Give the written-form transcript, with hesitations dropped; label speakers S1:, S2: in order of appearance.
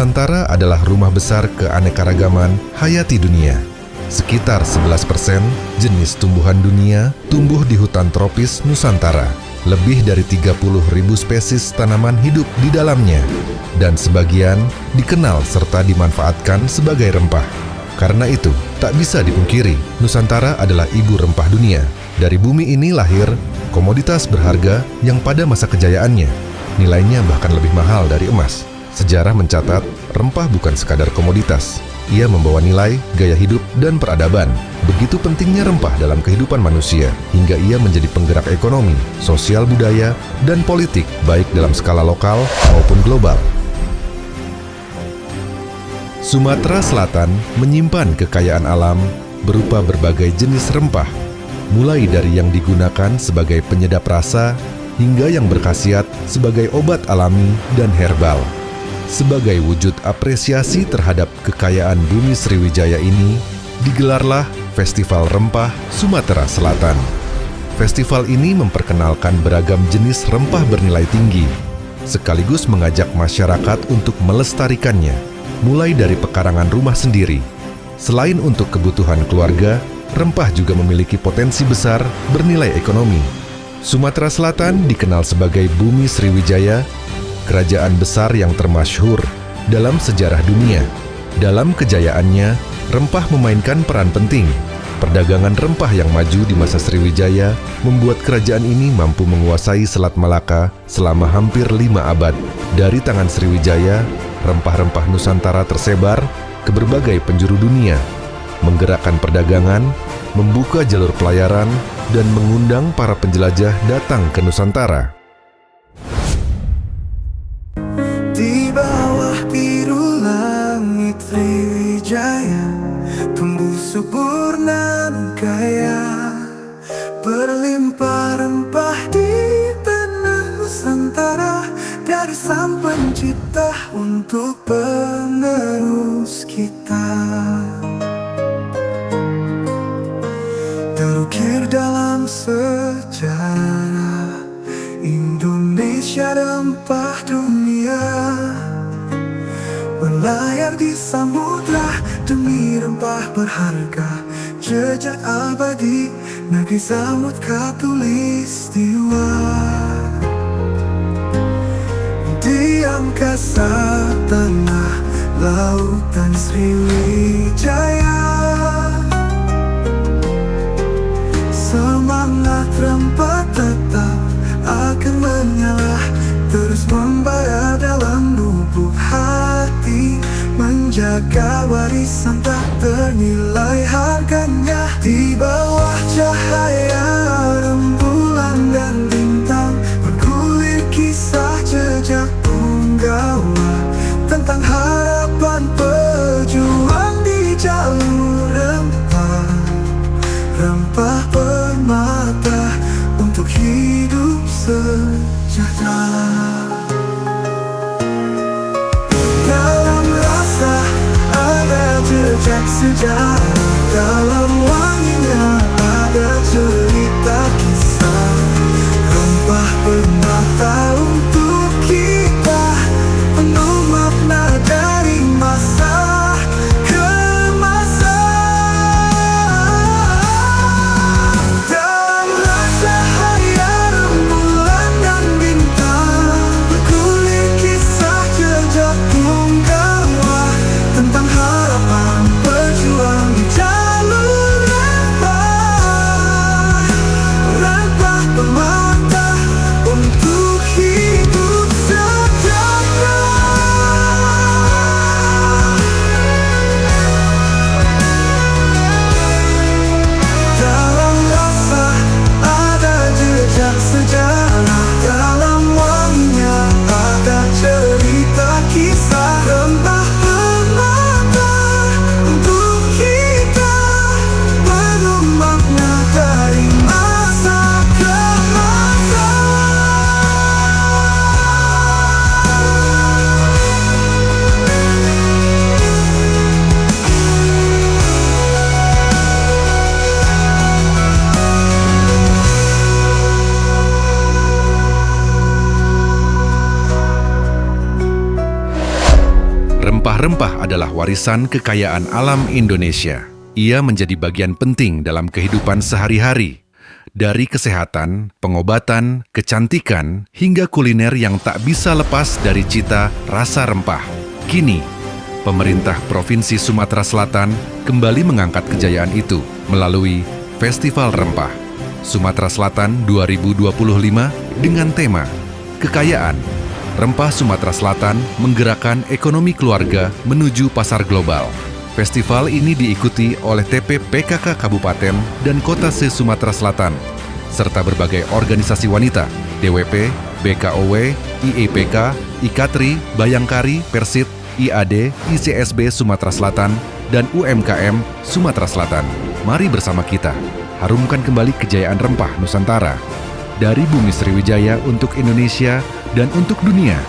S1: Nusantara adalah rumah besar keanekaragaman hayati dunia. Sekitar 11% jenis tumbuhan dunia tumbuh di hutan tropis Nusantara. Lebih dari 30.000 spesies tanaman hidup di dalamnya. Dan sebagian dikenal serta dimanfaatkan sebagai rempah. Karena itu, tak bisa dipungkiri, Nusantara adalah ibu rempah dunia. Dari bumi ini lahir komoditas berharga yang pada masa kejayaannya, nilainya bahkan lebih mahal dari emas. Sejarah mencatat, rempah bukan sekadar komoditas. Ia membawa nilai, gaya hidup, dan peradaban. Begitu pentingnya rempah dalam kehidupan manusia, hingga ia menjadi penggerak ekonomi, sosial budaya, dan politik, baik dalam skala lokal maupun global. Sumatera Selatan menyimpan kekayaan alam berupa berbagai jenis rempah, mulai dari yang digunakan sebagai penyedap rasa, hingga yang berkhasiat sebagai obat alami dan herbal. Sebagai wujud apresiasi terhadap kekayaan bumi Sriwijaya ini, digelarlah Festival Rempah Sumatera Selatan. Festival ini memperkenalkan beragam jenis rempah bernilai tinggi, sekaligus mengajak masyarakat untuk melestarikannya, mulai dari pekarangan rumah sendiri. Selain untuk kebutuhan keluarga, rempah juga memiliki potensi besar bernilai ekonomi. Sumatera Selatan dikenal sebagai Bumi Sriwijaya, kerajaan besar yang termasyhur dalam sejarah dunia. Dalam kejayaannya, rempah memainkan peran penting. Perdagangan rempah yang maju di masa Sriwijaya membuat kerajaan ini mampu menguasai Selat Malaka selama hampir 5 abad. Dari tangan Sriwijaya, rempah-rempah Nusantara tersebar ke berbagai penjuru dunia, menggerakkan perdagangan, membuka jalur pelayaran, dan mengundang para penjelajah datang ke Nusantara.
S2: Di bawah biru langit Sriwijaya, tumbuh subur nan kaya, berlimpah rempah di tanah Nusantara, dari Sang Pencipta untuk penerus kita. Terukir dalam sejarah Indonesia rempah dunia, berlayar di samudra demi rempah berharga, jejak abadi negeri Samud Khatulistiwa. Di angkasa tanah lautan Sriwijaya, semangat rempah tetap akan menyala, terus membara dalam lubuk hati, menjaga warisan tak ternilai harganya. Di bawah cahaya rembulan dan bintang, bergulir kisah jejak punggawa tentang harapan pejuang di jalur rempah. Rempah permata untuk hidup sejahtera. Dalam rasa ada jejak sejarah, dalam wanginya ada cerita kisah. Rempah permata untuk kita, penuh makna dari masa ke masa. Dalam rasa cahaya rembulan dan bintang, bergulir kisah jejak punggawa tentang harapan pejuang di jalur rempah.
S1: Rempah adalah warisan kekayaan alam Indonesia. Ia menjadi bagian penting dalam kehidupan sehari-hari. Dari kesehatan, pengobatan, kecantikan, hingga kuliner yang tak bisa lepas dari cita rasa rempah. Kini, pemerintah Provinsi Sumatera Selatan kembali mengangkat kejayaan itu melalui Festival Rempah Sumatera Selatan 2025 dengan tema Kekayaan. Rempah Sumatera Selatan menggerakkan ekonomi keluarga menuju pasar global. Festival ini diikuti oleh TP PKK Kabupaten dan Kota se-Sumatera Selatan, serta berbagai organisasi wanita, DWP, BKOW, IEPK, IKATRI, Bayangkari, Persit, IAD, ICSB Sumatera Selatan, dan UMKM Sumatera Selatan. Mari bersama kita harumkan kembali kejayaan rempah Nusantara. Dari Bumi Sriwijaya untuk Indonesia dan untuk dunia.